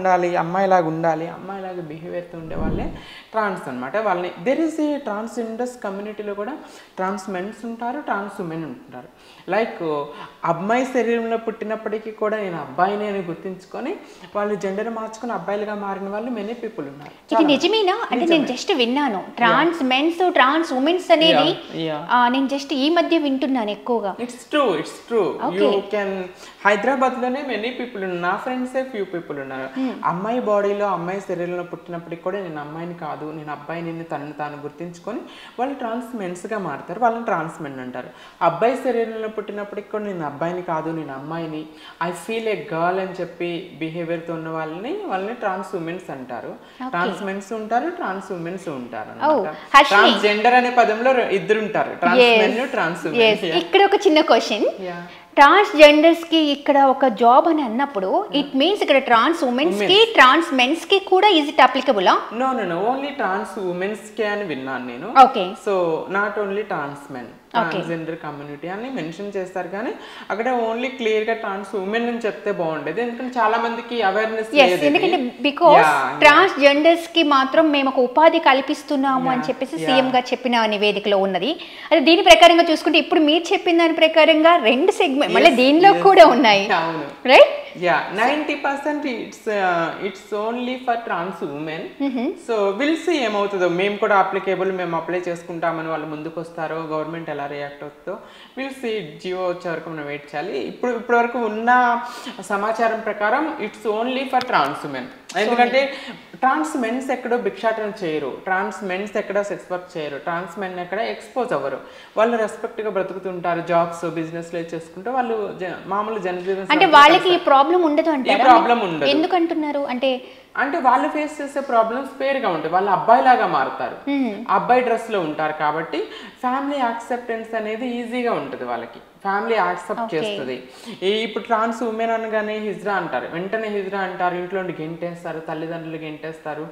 బిహేవియర్తో ఉండే వాళ్ళే ట్రాన్స్ అనమాట. వాళ్ళని దెర్ ఈస్ ఏ ట్రాన్స్జెండర్స్ కమ్యూనిటీలో కూడా ట్రాన్స్ మెన్స్ ఉంటారు, ట్రాన్స్ ఉమెన్ ఉంటారు. లైక్ అమ్మాయి శరీరంలో పుట్టినప్పటికీ కూడా నేను అబ్బాయిని అని గుర్తించుకొని వాళ్ళు జెండర్ మార్చుకొని అబ్బాయిలుగా మారిన వాళ్ళు మెనీ పీపుల్ ఉన్నారు. ఇది నిజమేనా? అంటే నేను జస్ట్ విన్నాను ట్రాన్స్ మెన్స్ ట్రాన్స్ ఉమెన్స్ అనేది, నేను జస్ట్ ఈ మధ్య వింటున్నాను ఎక్కువగా. It's true. యూ కెన్ హైదరాబాద్లోనే మెనీ పీపుల్ ఉన్నారు, నా ఫ్రెండ్సే ఫ్యూ పీపుల్ ఉన్నారు. అమ్మాయి బాడీలో అమ్మాయి శరీరంలో పుట్టినప్పటికి కూడా నేను అమ్మాయిని కాదు, నేను అబ్బాయిని తనను తాను గుర్తించుకొని వాళ్ళు ట్రాన్స్ మెన్స్గా మారుతారు, వాళ్ళని ట్రాన్స్ మెన్ అంటారు. అబ్బాయి శరీరంలో పుట్టినప్పటికి కూడా నేను అబ్బాయిని కాదు, నేను అమ్మాయిని, ఐ ఫీల్ ఏ గర్ల్ అని చెప్పి బిహేవియర్తో ఉన్న వాళ్ళని ట్రాన్స్ ఉమెన్స్ అంటారు. ట్రాన్స్ మెన్స్ ఉంటారు, ట్రాన్స్ ఉమెన్స్ ఉంటారు. ట్రాన్స్ జెండర్ అనే పదంలో ఇద్దరు ఉంటారు, ట్రాన్స్ మెన్, ట్రాన్స్ ఉమెన్. ఇక్కడ ఒక చిన్న క్వశ్చన్, ట్రాన్స్జెండర్స్ కి ఇక్కడ ఒక జాబ్ అని అన్నప్పుడు ఇట్ మీన్స్ ఇక్కడ ట్రాన్స్ ఉమెన్స్ కి ట్రాన్స్ మెన్స్ కి కూడా ఈజ్ ఇట్ అప్లికబులా? నో ఓన్లీ ట్రాన్స్ ఉమెన్స్ కి అని విన్నాను నేను. Okay, so not only trans men, transgender community అని మెన్షన్ చేస్తారు, కానీ అక్కడ ఓన్లీ క్లియర్ గా ట్రాన్స్ ఉమెన్ అని చెప్తే బాగుండేది. ఎందుకంటే చాలా మందికి అవేర్నెస్ లేదు. ఎందుకంటే బికాస్ ట్రాన్స్జెండర్స్ కి మాత్రం మేము ఒక ఉపాధి కల్పిస్తున్నాము అని చెప్పేసి సీఎం గా చెప్పిన నివేదికలో ఉన్నది. అదే దీని ప్రకారంగా చూసుకుంటే ఇప్పుడు మీరు చెప్పిన దాని ప్రకారంగా 2 సెగ్మెంట్ మళ్ళీ దీనిలో కూడా ఉన్నాయి, right? 90% it's only for trans women. So will see ఏమవుతుందో. మేము కూడా మేము అప్లై చేసుకుంటామని వాళ్ళు ముందుకు వస్తారో, గవర్నమెంట్ ఎలా రియాక్ట్ అవుతుందో విల్ సీ. జియో వచ్చే వరకు మనం వెయిట్ చేయాలి. ఇప్పటి వరకు ఉన్న సమాచారం ప్రకారం it's only for trans women. ఎందుకంటే ట్రాన్స్ మెన్స్ ఎక్కడో భిక్షాటన చేయరు, ట్రాన్స్ మెన్స్ ఎక్కడో సెక్స్ వర్క్ చేయరు, ట్రాన్స్ మెన్ ఎక్కడ ఎక్స్పోజ్ అవ్వరు, వాళ్ళు రెస్పెక్ట్గా బ్రతుకుతుంటారు, జాబ్స్ బిజినెస్లు చేసుకుంటే వాళ్ళు మామూలు జనజీవన. అంటే వాళ్ళకి ప్రాబ్లం ఉండదు అంటే ప్రాబ్లం ఉండదు. ఎందుకంటున్నారు అంటే వాళ్ళు ఫేస్ చేసే ప్రాబ్లమ్స్ పేరుగా ఉంటాయి. వాళ్ళు అబ్బాయిలాగా మారుతారు, అబ్బాయి డ్రెస్ లో ఉంటారు కాబట్టి ఫ్యామిలీ యాక్సెప్టెన్స్ అనేది ఈజీగా ఉంటుంది వాళ్ళకి. ఫ్యామిలీ యాక్సెప్ట్ చేస్తుంది. ఇప్పుడు ట్రాన్స్ ఉమెన్ అనగానే హిజ్రా అంటారు, వెంటనే హిజ్రా అంటారు, ఇంట్లో గెంటేస్తారు, తల్లిదండ్రులు గెంటేస్తారు,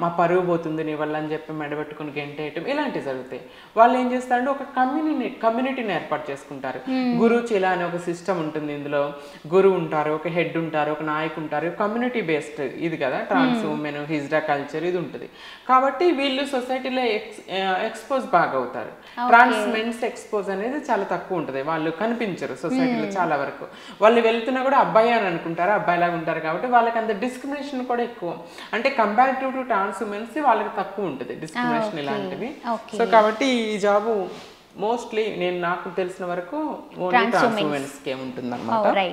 మా పరువు పోతుంది నీ వల్ల అని చెప్పి మెడబెట్టుకుని గెంటేయటం ఇలాంటివి జరుగుతాయి. వాళ్ళు ఏం చేస్తారంటే ఒక కమ్యూనిటీని ఏర్పాటు చేసుకుంటారు. గురు చిలా అనే ఒక సిస్టమ్ ఉంటుంది. ఇందులో గురువు ఉంటారు, ఒక హెడ్ ఉంటారు, ఒక నాయకు ఉంటారు. కమ్యూనిటీ బేస్డ్ ఇది కదా ట్రాన్స్ ఉమెన్ హిజ్రా కల్చర్ ఇది ఉంటుంది. కాబట్టి వీళ్ళు సొసైటీలో ఎక్స్పోజ్ బాగా అవుతారు. ట్రాన్స్ మెన్స్ ఎక్స్పోజ్ అనేది చాలా తక్కువ ఉంటుంది, వాళ్ళు కనిపించరు సొసైటీలో చాలా వరకు. వాళ్ళు వెళ్తున్నా కూడా అబ్బాయి అని అనుకుంటారు, అబ్బాయిలాగా ఉంటారు కాబట్టి వాళ్ళకి అంత డిస్క్రిమినేషన్ కూడా ఎక్కువ. అంటే కంపారిటివ్ టు ట్రాన్స్ ఉమెన్స్ వాళ్ళకి తక్కువ ఉంటుంది డిస్క్రిమినేషన్ ఇలాంటివి. సో కాబట్టి ఈ జాబ్ మోస్ట్లీ నాకు తెలిసిన వరకు ఓన్లీ ట్రాన్స్ ఉమెన్స్ కే ఉంటుంది అన్నమాట.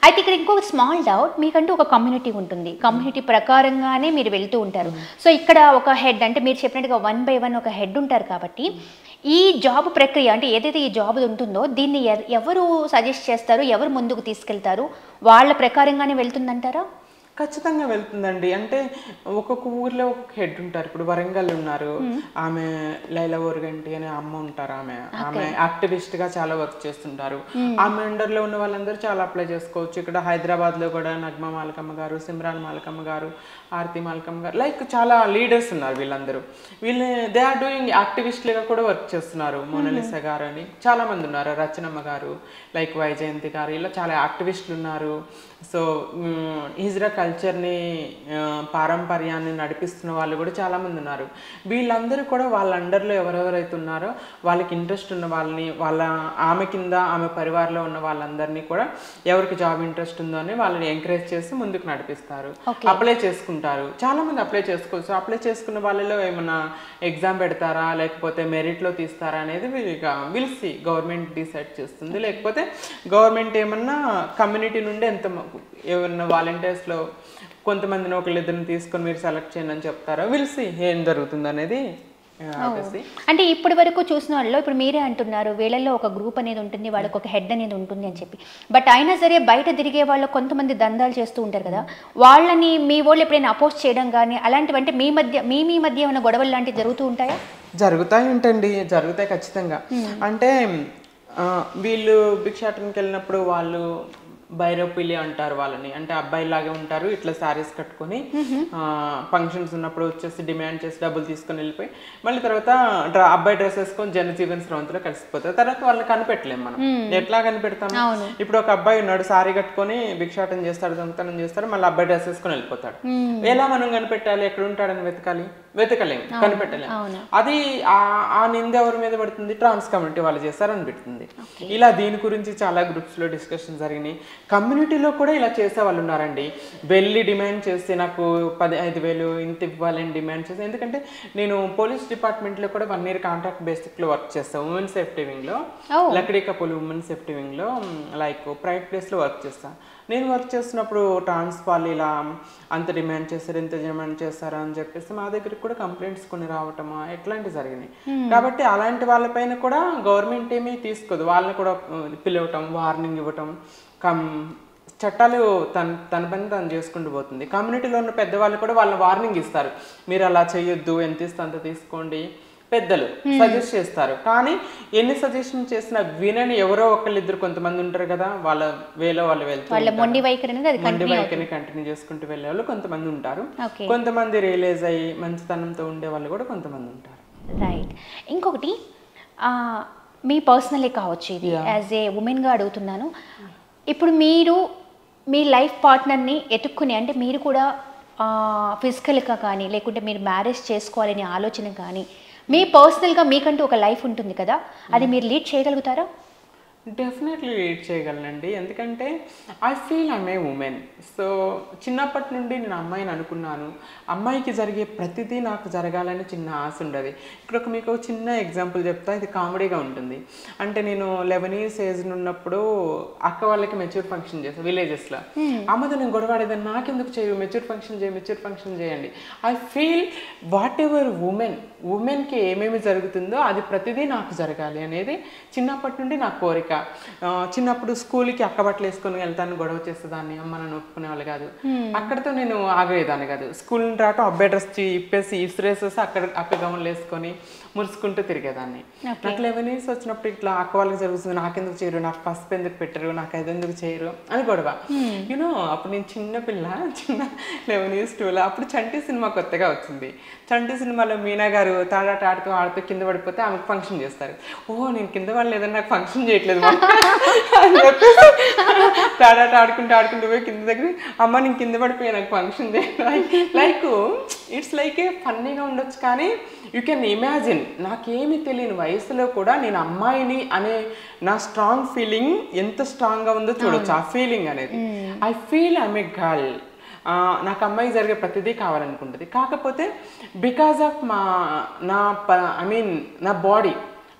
అయితే ఇక్కడ ఇంకొక స్మాల్ డౌట్, మీకంటూ ఒక కమ్యూనిటీ ఉంటుంది, కమ్యూనిటీ ప్రకారంగానే మీరు వెళ్తూ ఉంటారు. సో ఇక్కడ ఒక హెడ్, అంటే మీరు చెప్పినట్టుగా 1 by 1 ఒక హెడ్ ఉంటారు కాబట్టి ఈ జాబ్ ప్రక్రియ అంటే ఏదైతే ఈ జాబ్ ఉంటుందో దీన్ని ఎవరు సజెస్ట్ చేస్తారు, ఎవరు ముందుకు తీసుకెళ్తారు, వాళ్ళ ప్రకారంగానే వెళ్తుందంటారా? ఖచ్చితంగా వెళ్తుందండి. అంటే ఒక్కొక్క ఊర్లో ఒక్కొక్క హెడ్ ఉంటారు. ఇప్పుడు వరంగల్ ఉన్నారు, ఆమె లైలా ఓర్గంటి అనే అమ్మ ఉంటారు. ఆమె యాక్టివిస్ట్ గా చాలా వర్క్ చేస్తుంటారు. ఆమె అండర్ లో ఉన్న వాళ్ళందరూ చాలా అప్లై చేసుకోవచ్చు. ఇక్కడ హైదరాబాద్ లో కూడా నగ్మా మాలకమ్మ గారు, సిమ్రాన్ మాలకమ్మ గారు, ఆర్తి మాలకమ్మ గారు, లైక్ చాలా లీడర్స్ ఉన్నారు. వీళ్ళు దే ఆర్ డూయింగ్ యాక్టివిస్ట్లుగా కూడా వర్క్ చేస్తున్నారు. మోనాలిసా గారు అని చాలా మంది ఉన్నారు, రచనమ్మ గారు, లైక్ వైజయంతి గారు, ఇలా చాలా యాక్టివిస్టులు ఉన్నారు. సో హిజ్రా కల్చర్ని పారంపర్యాన్ని నడిపిస్తున్న వాళ్ళు కూడా చాలామంది ఉన్నారు. వీళ్ళందరూ కూడా వాళ్ళ అండర్లో ఎవరెవరైతే ఉన్నారో వాళ్ళకి ఇంట్రెస్ట్ ఉన్న వాళ్ళని, ఆమె కింద ఆమె పరివారంలో ఉన్న వాళ్ళందరినీ కూడా ఎవరికి జాబ్ ఇంట్రెస్ట్ ఉందో అని వాళ్ళని ఎంకరేజ్ చేసి ముందుకు నడిపిస్తారు. అప్లై చేసుకుంటారు. చాలామంది అప్లై చేసుకోవచ్చు. అప్లై చేసుకున్న వాళ్ళలో ఏమన్నా ఎగ్జామ్ పెడతారా లేకపోతే మెరిట్లో తీస్తారా అనేది విల్సి గవర్నమెంట్ డిసైడ్ చేస్తుంది. లేకపోతే గవర్నమెంట్ ఏమన్నా కమ్యూనిటీ నుండి ఏమన్నా వాలంటీర్స్లో కొంతమందిని ఒకళ్ళిద్దరిని తీసుకొని మీరు సెలెక్ట్ చేయండి అని చెప్తారా, విల్సి ఏం జరుగుతుంది అనేది. అంటే ఇప్పటి వరకు చూసిన వాళ్ళు ఇప్పుడు మీరే అంటున్నారు వీళ్ళల్లో ఒక గ్రూప్ అనేది ఉంటుంది, వాళ్ళకి ఒక హెడ్ అనేది ఉంటుంది అని చెప్పి, బట్ అయినా సరే బయట తిరిగే వాళ్ళు కొంతమంది దందాలు చేస్తూ ఉంటారు కదా, వాళ్ళని మీ వాళ్ళు ఎప్పుడైనా అపోజ్ చేయడం కానీ అలాంటివి, అంటే మీ మధ్య ఏమైనా గొడవలు లాంటివి జరుగుతూ ఉంటాయా? జరుగుతాయి ఖచ్చితంగా. అంటే వీళ్ళు భిక్షాటనకి వెళ్ళినప్పుడు వాళ్ళు బైరోపిలి అంటారు వాళ్ళని, అంటే అబ్బాయిలాగే ఉంటారు, ఇట్లా శారీస్ కట్టుకొని ఫంక్షన్స్ ఉన్నప్పుడు వచ్చేసి డిమాండ్ చేసి డబ్బులు తీసుకొని వెళ్ళిపోయి మళ్ళీ తర్వాత అబ్బాయి డ్రెస్ వేసుకొని జనజీవన్ స్రవంతిలో కలిసిపోతారు. తర్వాత వాళ్ళని కనిపెట్టలేము మనం. ఎట్లా కనిపెడతాము? ఇప్పుడు ఒక అబ్బాయి ఉన్నాడు, సారీ కట్టుకొని భిక్షాటన చేస్తాడు, దొంగతనం చేస్తాడు, మళ్ళీ అబ్బాయి డ్రెస్ వేసుకొని వెళ్ళిపోతాడు. ఎలా మనం కనిపెట్టాలి? ఎక్కడ ఉంటాడని వెతకలేము, కనిపెట్టలేము. అది ఆ నింద ఎవరి మీద పడుతుంది? ట్రాన్స్ కమ్యూనిటీ వాళ్ళు చేస్తారని పెడుతుంది. ఇలా దీని గురించి చాలా గ్రూప్స్ లో డిస్కషన్ జరిగినాయి. కమ్యూనిటీలో కూడా ఇలా చేసే వాళ్ళు ఉన్నారండి. వెళ్ళి డిమాండ్ చేసి నాకు 15,000 ఇంత ఇవ్వాలని డిమాండ్ చేసి, ఎందుకంటే నేను పోలీస్ డిపార్ట్మెంట్లో కూడా 1 year కాంట్రాక్ట్ బేసిక్లో వర్క్ చేస్తాను. ఉమెన్ సేఫ్టీ వింగ్లో, లక్డీ కపుల్ ఉమెన్ సేఫ్టీ వింగ్లో, లైక్ ప్రైవేట్ ప్లేస్లో వర్క్ చేస్తాను. నేను వర్క్ చేస్తున్నప్పుడు ట్రాన్స్ వాళ్ళు ఇలా అంత డిమాండ్ చేస్తారు, ఇంత డిమాండ్ చేస్తారా అని చెప్పేసి మా దగ్గరికి కూడా కంప్లైంట్స్ కొన్ని రావటమా ఇట్లాంటివి జరిగినాయి. కాబట్టి అలాంటి వాళ్ళపైన కూడా గవర్నమెంట్ ఏమీ తీసుకోదు. వాళ్ళని కూడా పిలవటం, వార్నింగ్ ఇవ్వటం, చట్టాలు తన పని తను చేసుకుంటూ పోతుంది. కమ్యూనిటీలో ఉన్న పెద్దవాళ్ళు కూడా వాళ్ళ వార్నింగ్ ఇస్తారు, మీరు అలా చేయొద్దు, ఎంత ఇస్తే అంత తీసుకోండి, పెద్దలు సజెస్ట్ చేస్తారు. కానీ ఎన్ని సజెషన్ చేసినా వినని ఎవరో ఒకళ్ళిద్దరు కొంతమంది ఉంటారు కదా, వాళ్ళ వేలో వాళ్ళు వెళ్తారు, మొండి వైఖరిని కంటిన్యూ చేసుకుంటూ వెళ్ళే వాళ్ళు కొంతమంది ఉంటారు. కొంతమంది రియలైజ్ అయ్యి మంచితనంతో ఉండే వాళ్ళు కూడా కొంతమంది ఉంటారు. రైట్. ఇంకొకటి మీ పర్సనలే కావచ్చు, ఇది యాజ్ ఏ ఉమెన్గా అడుగుతున్నాను. ఇప్పుడు మీరు మీ లైఫ్ పార్ట్నర్ని ఎతుక్కుని, అంటే మీరు కూడా ఫిజికల్గా కానీ లేకుంటే మీరు మ్యారేజ్ చేసుకోవాలనే ఆలోచన కానీ, మీ పర్సనల్గా మీకంటూ ఒక లైఫ్ ఉంటుంది కదా, అది మీరు లీడ్ చేయగలుగుతారా? డెఫినెట్లీ లీడ్ చేయగలనండి. ఎందుకంటే I feel I'm a women. So చిన్నప్పటి నుండి నేను అమ్మాయిని అనుకున్నాను. అమ్మాయికి జరిగే ప్రతిదీ నాకు జరగాలని చిన్న ఆశ ఉండదు. ఇక్కడ మీకు చిన్న ఎగ్జాంపుల్ చెప్తా, ఇది కామెడీగా ఉంటుంది. అంటే నేను 11 years ఏజ్ ఉన్నప్పుడు అక్క వాళ్ళకి మెచ్యూర్ ఫంక్షన్ చేస్తాను విలేజెస్లో. అమ్మతో నేను గొడవాడేదాన్ని, నాకెందుకు చేయు, మెచ్యూర్ ఫంక్షన్ చేయండి. ఐ ఫీల్ వాట్ ఎవర్ ఉమెన్కి ఏమేమి జరుగుతుందో అది ప్రతిదీ నాకు జరగాలి అనేది చిన్నప్పటి నుండి నా కోరిక. చిన్నప్పుడు స్కూల్కి అక్క బట్టలు వేసుకొని వెళ్తాను, గొడవ చేసేదాన్ని, అమ్మ నన్ను ఒప్పుకునే వాళ్ళు కాదు. అక్కడితో నేను ఆగేదాన్ని కాదు. స్కూల్ నుండి రావటం అబ్బాయి డ్రెస్ ఇప్పేసి ఇసురేసేసి అక్క గమలు వేసుకొని మురుసుకుంటూ తిరిగేదాన్ని. నాకు 11 years వచ్చినప్పుడు ఇట్లా అక్క వాళ్ళకి జరుగుతుంది, నాకెందుకు చేయరు, నాకు పసుపు ఎందుకు పెట్టరు, నాకు అది ఎందుకు చేయరు అని గొడవ. యూనో అప్పుడు నేను చిన్న 11 years 12 అప్పుడు చంటి సినిమా కొత్తగా వచ్చింది. చంటి సినిమాలో మీనా గారు తాడాట ఆడుతూ కింద పడిపోతే ఆమెకు ఫంక్షన్ చేస్తారు. నేను కింద వాళ్ళు లేదని నాకు ఫంక్షన్ చేయట్లేదు అని చెప్పేసి తాడాట ఆడుకుంటూ పోయి కింద దగ్గర, అమ్మ నేను కింద పడిపోయా, నాకు ఫంక్షన్ చేయాలి. లైక్ ఇట్స్ లైక్ ఏ ఫన్నీగా ఉండొచ్చు, కానీ యూ కెన్ ఇమాజిన్ నాకేమి తెలియని వయసులో కూడా నేను అమ్మాయిని అనే నా స్ట్రాంగ్ ఫీలింగ్ ఎంత స్ట్రాంగ్గా ఉందో చూడొచ్చు. ఆ ఫీలింగ్ అనేది I feel I'm A girl. నాకు అమ్మాయికి జరిగే ప్రతిదీ కావాలనుకుంటుంది. కాకపోతే బికాజ్ ఆఫ్ నా బాడీ,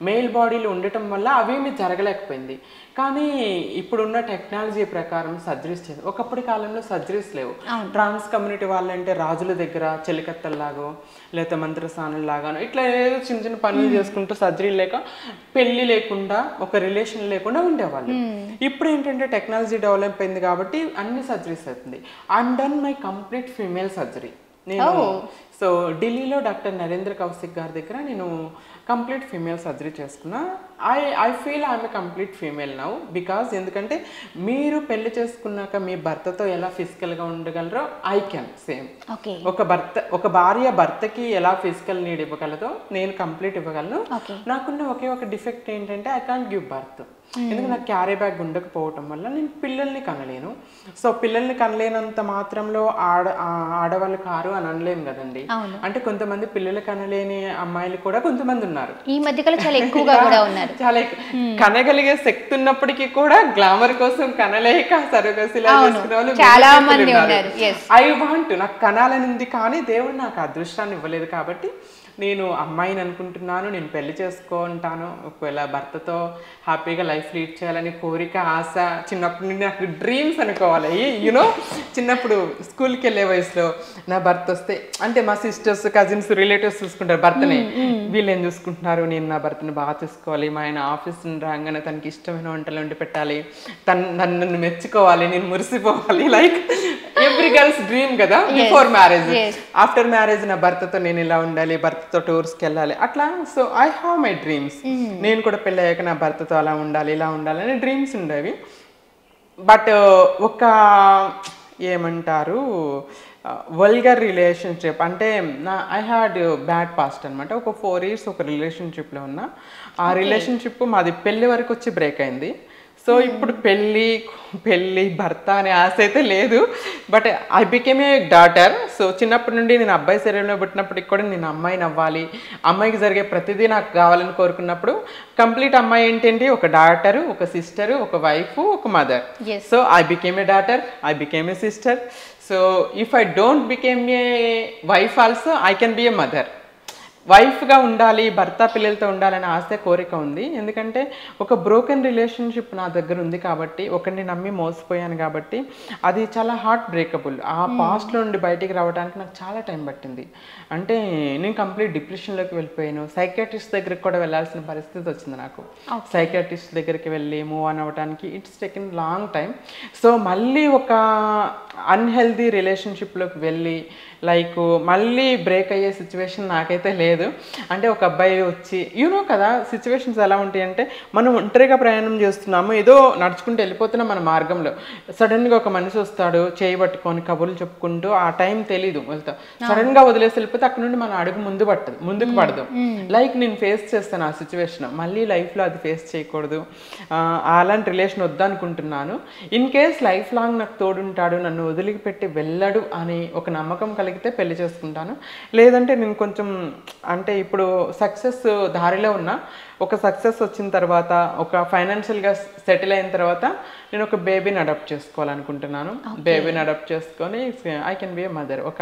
మేల్ బాడీలో ఉండటం వల్ల అవేమీ జరగలేకపోయింది. కానీ ఇప్పుడున్న టెక్నాలజీ ప్రకారం సర్జరీస్ చేసి, ఒకప్పటి కాలంలో సర్జరీస్ లేవు. ట్రాన్స్ కమ్యూనిటీ వాళ్ళంటే రాజుల దగ్గర చెలికత్తల్లాగో లేకపోతే మంత్రస్థానుల్లాగానో ఇట్లా ఏదో చిన్న చిన్న పనులు చేసుకుంటూ సర్జరీ లేక పెళ్లి లేకుండా ఒక రిలేషన్ లేకుండా ఉండేవాళ్ళు. ఇప్పుడు ఏంటంటే టెక్నాలజీ డెవలప్ అయింది కాబట్టి అన్ని సర్జరీస్ అవుతుంది. I'm done my complete female surgery. నేను సో ఢిల్లీలో డాక్టర్ నరేంద్ర కౌశిక్ గారి దగ్గర నేను కంప్లీట్ ఫీమేల్ సర్జరీ చేసుకున్నా. I feel I'm a complete female now because ఎందుకంటే మీరు పెళ్లి చేసుకున్నాక మీ భర్తతో ఎలా ఫిజికల్గా ఉండగలరో ఐ కెన్ సేమ్. ఒక భార్య భర్తకి ఎలా ఫిజికల్ నీడ్ ఇవ్వగలదో నేను కంప్లీట్ ఇవ్వగలను. నాకున్న ఒకే ఒక డిఫెక్ట్ ఏంటంటే ఐ కాంట్ గివ్ బర్త్. ఎందుకంటే నాకు క్యారీ బ్యాగ్ ఉండకపోవటం వల్ల నేను పిల్లల్ని కనలేను. సో పిల్లల్ని కనలేనంత మాత్రంలో ఆడవాళ్ళు కారు అని అనలేము కదండి. అంటే కొంతమంది పిల్లలు కనలేని అమ్మాయిలు కూడా కొంతమంది ఉన్నారు. ఈ మధ్యకాలం చాలా ఎక్కువగా కూడా ఉన్నారు. చాలా కనగలిగే శక్తి ఉన్నప్పటికీ కూడా గ్లామర్ కోసం కనలేక సర్వగసిలా చేసుకునే వాళ్ళు చాలా మంది ఉన్నారు. ఐ వాంట్, నాకు కనాలని ఉంది కానీ దేవుడు నాకు అదృష్టాన్ని ఇవ్వలేదు. కాబట్టి నేను అమ్మాయిని అనుకుంటున్నాను, నేను పెళ్లి చేసుకుంటాను, ఒకవేళ భర్తతో హ్యాపీగా లైఫ్ లీడ్ చేయాలని కోరిక, ఆశ చిన్నప్పటి నుండి నాకు డ్రీమ్స్ అనుకోవాలి. యూనో చిన్నప్పుడు స్కూల్కి వెళ్ళే వయసులో నా భర్త వస్తే, అంటే మా సిస్టర్స్ కజిన్స్ రిలేటివ్స్ చూసుకుంటారు భర్తని, వీళ్ళు ఏం చూసుకుంటున్నారు, నేను నా భర్తని బాగా చూసుకోవాలి, మా ఆయన ఆఫీస్ రాగానే తనకి ఇష్టమైన వంటలు వండి పెట్టాలి, నన్ను మెచ్చుకోవాలి, నేను మురిసిపోవాలి. లైక్ ఎవ్రీ గర్ల్స్ డ్రీమ్ కదా బిఫోర్ మ్యారేజ్. ఆఫ్టర్ మ్యారేజ్ నా భర్తతో నేను ఇలా ఉండాలి, భర్తతో టూర్స్కి వెళ్ళాలి అట్లా. So I have my dreams. నేను కూడా పెళ్ళి అయ్యాక నా భర్తతో అలా ఉండాలి, ఇలా ఉండాలి అని డ్రీమ్స్ ఉండేవి. బట్ ఒక ఏమంటారు వల్గర్ రిలేషన్షిప్ అంటే ఐ హ్యాడ్ బ్యాడ్ పాస్ట్ అనమాట. ఒక 4 years ఒక రిలేషన్షిప్లో ఉన్నా. ఆ రిలేషన్షిప్ మాది పెళ్ళి వరకు వచ్చి బ్రేక్ అయింది. సో ఇప్పుడు పెళ్ళి భర్త అనే ఆశ అయితే లేదు. But I became a daughter. So చిన్నప్పటి నుండి నేను అబ్బాయి శరీరంలో పుట్టినప్పటికి కూడా నేను అమ్మాయిని అవ్వాలి, అమ్మాయికి జరిగే ప్రతిదీ నాకు కావాలని కోరుకున్నప్పుడు కంప్లీట్ అమ్మాయి ఏంటంటే ఒక డాటరు, ఒక సిస్టరు, ఒక వైఫ్, ఒక mother. So I became a daughter, I became a sister. So if I don't became a wife also I can be a mother. వైఫ్గా ఉండాలి, భర్త పిల్లలతో ఉండాలనే ఆశ కోరిక ఉంది. ఎందుకంటే ఒక బ్రోకెన్ రిలేషన్షిప్ నా దగ్గర ఉంది కాబట్టి, ఒకరిని నమ్మి మోసపోయాను కాబట్టి అది చాలా హార్ట్ బ్రేకబుల్. ఆ పాస్ట్లో నుండి బయటికి రావడానికి నాకు చాలా టైం పట్టింది. అంటే నేను కంప్లీట్ డిప్రెషన్లోకి వెళ్ళిపోయాను. సైకియాట్రిస్ట్ దగ్గరికి కూడా వెళ్ళాల్సిన పరిస్థితి వచ్చింది నాకు. సైకియాట్రిస్ట్ దగ్గరికి వెళ్ళి మూవ్ ఆన్ అవ్వడానికి it's taken long time. So మళ్ళీ ఒక అన్హెల్దీ రిలేషన్షిప్లోకి వెళ్ళి లైక్ మళ్ళీ బ్రేక్ అయ్యే సిచ్యువేషన్ నాకైతే లేదు. అంటే ఒక అబ్బాయి వచ్చి యూనో కదా సిచ్యువేషన్స్ ఎలా ఉంటాయి అంటే, మనం ఒంటరిగా ప్రయాణం చేస్తున్నాము, ఏదో నడుచుకుంటూ వెళ్ళిపోతున్నా మన మార్గంలో సడన్గా ఒక మనిషి వస్తాడు, చేయి పట్టుకొని కబుర్లు చెప్పుకుంటూ, ఆ టైం తెలీదు వెళ్తా, సడన్గా వదిలేసి వెళ్ళిపోతే అక్కడ నుండి మన అడుగు ముందుకు పడదు. లైక్ నేను ఫేస్ చేస్తాను ఆ సిచ్యువేషన్. మళ్ళీ లైఫ్లో అది ఫేస్ చేయకూడదు, అలాంటి రిలేషన్ వద్దనుకుంటున్నాను. ఇన్ కేస్ లైఫ్ లాంగ్ నాకు తోడుంటాడు, నన్ను వదిలిపెట్టి వెళ్ళడు అని ఒక నమ్మకం కలిగితే పెళ్లి చేసుకుంటాను. లేదంటే నేను కొంచెం అంటే ఇప్పుడు సక్సెస్ దారిలో ఉన్నా, ఒక సక్సెస్ వచ్చిన తర్వాత, ఒక ఫైనాన్షియల్గా సెటిల్ అయిన తర్వాత నేను ఒక బేబీని అడాప్ట్ చేసుకోవాలనుకుంటున్నాను. బేబీని అడాప్ట్ చేసుకొని I can be a mother, ఒక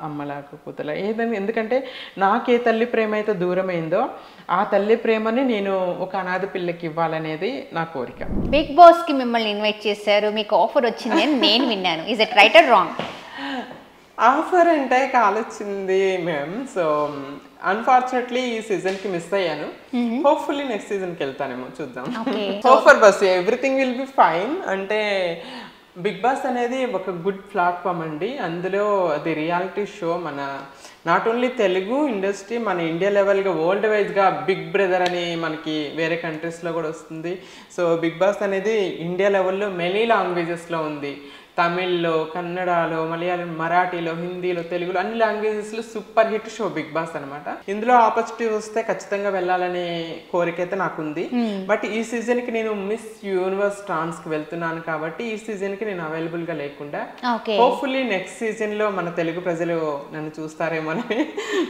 అమ్మలాగా కూతురు ఏదైనా. ఎందుకంటే నాకు ఏ తల్లి ప్రేమ అయితే దూరమైందో ఆ తల్లి ప్రేమని నేను ఒక అనాథ పిల్లకి ఇవ్వాలనేది నా కోరిక. బిగ్ బాస్కి మిమ్మల్ని ఇన్వైట్ చేశారు, మీకు ఆఫర్ వచ్చింది అని నేను విన్నాను. Is it right are wrong? Offer అంటే కాల్ వచ్చింది మ్యామ్. సో అన్ఫార్చునేట్లీ ఈ సీజన్కి మిస్ అయ్యాను. హోప్ఫుల్లీ నెక్స్ట్ సీజన్కి వెళ్తానేమో, చూద్దాం. Hope bus everything will be fine. అంటే బిగ్ బాస్ అనేది ఒక గుడ్ ప్లాట్ఫామ్ అండి. అందులో అది రియాలిటీ షో. మన నాట్ ఓన్లీ తెలుగు ఇండస్ట్రీ, మన ఇండియా లెవెల్గా వరల్డ్ వైజ్గా బిగ్ బ్రదర్ అని మనకి వేరే కంట్రీస్లో కూడా వస్తుంది. సో బిగ్ బాస్ అనేది ఇండియా లెవెల్లో మెనీ లాంగ్వేజెస్లో ఉంది. తమిళ్లో, కన్నడలో, మలయాళం, మరాఠీలో, హిందీలో, తెలుగులో అన్ని లాంగ్వేజెస్లో super hit show Bigg Boss అనమాట. ఇందులో ఆపర్చునిటీ వస్తే ఖచ్చితంగా వెళ్ళాలనే కోరిక అయితే నాకుంది. బట్ ఈ సీజన్కి నేను మిస్ యూనివర్స్ ట్రాన్స్కి వెళ్తున్నాను కాబట్టి ఈ సీజన్కి నేను అవైలబుల్గా లేకుండా, హోప్ఫుల్లీ నెక్స్ట్ సీజన్లో మన తెలుగు ప్రజలు నన్ను చూస్తారేమోనని,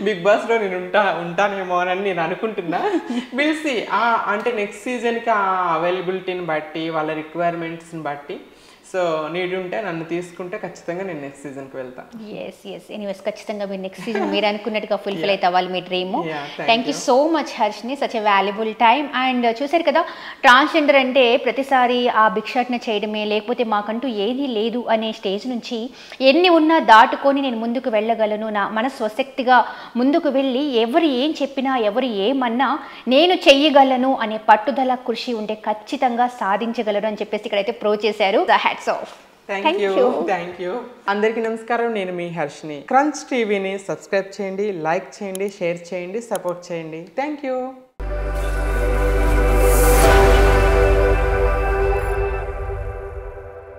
బిగ్ బాస్లో నేను ఉంటానేమో అని నేను అనుకుంటున్నా. Will see. అంటే నెక్స్ట్ సీజన్కి ఆ అవైలబిలిటీని బట్టి, వాళ్ళ రిక్వైర్మెంట్స్ని బట్టి సో నీడ్ ఉంటే నన్ను తీసుకుంటే ఖచ్చితంగా నేను నెక్స్ట్ సీజన్కి వెళ్తాను. ఎస్ ఎనీవేస్ ఖచ్చితంగా మీరు నెక్స్ట్ సీజన్ మీరు అనుకున్నట్టుగా ఫుల్ఫిల్ అయితే అవ్వాలి మీ dream. thank thank you so much Harshini, such a valuable time. And చూసారు కదా, ట్రాన్స్జెండర్ అంటే ప్రతిసారి ఆ భిక్షాటన చేయడమే, లేకపోతే మాకంటూ ఏదీ లేదు అనే స్టేజ్ నుంచి ఎన్ని ఉన్నా దాటుకొని నేను ముందుకు వెళ్ళగలను, నా మన స్వశక్తిగా ముందుకు వెళ్ళి ఎవరు ఏం చెప్పినా ఎవరు ఏమన్నా నేను చెయ్యగలను అనే పట్టుదల కృషి ఉంటే ఖచ్చితంగా సాధించగలరు అని చెప్పేసి ఇక్కడైతే ప్రూవ్ చేశారు. Hats off. Thank you. అందరికీ నమస్కారం, నేను మీ హర్షిని. క్రంచ్ టీవీని సబ్స్క్రైబ్ చేయండి, లైక్ చేయండి, షేర్ చేయండి, సపోర్ట్ చేయండి. Thank you.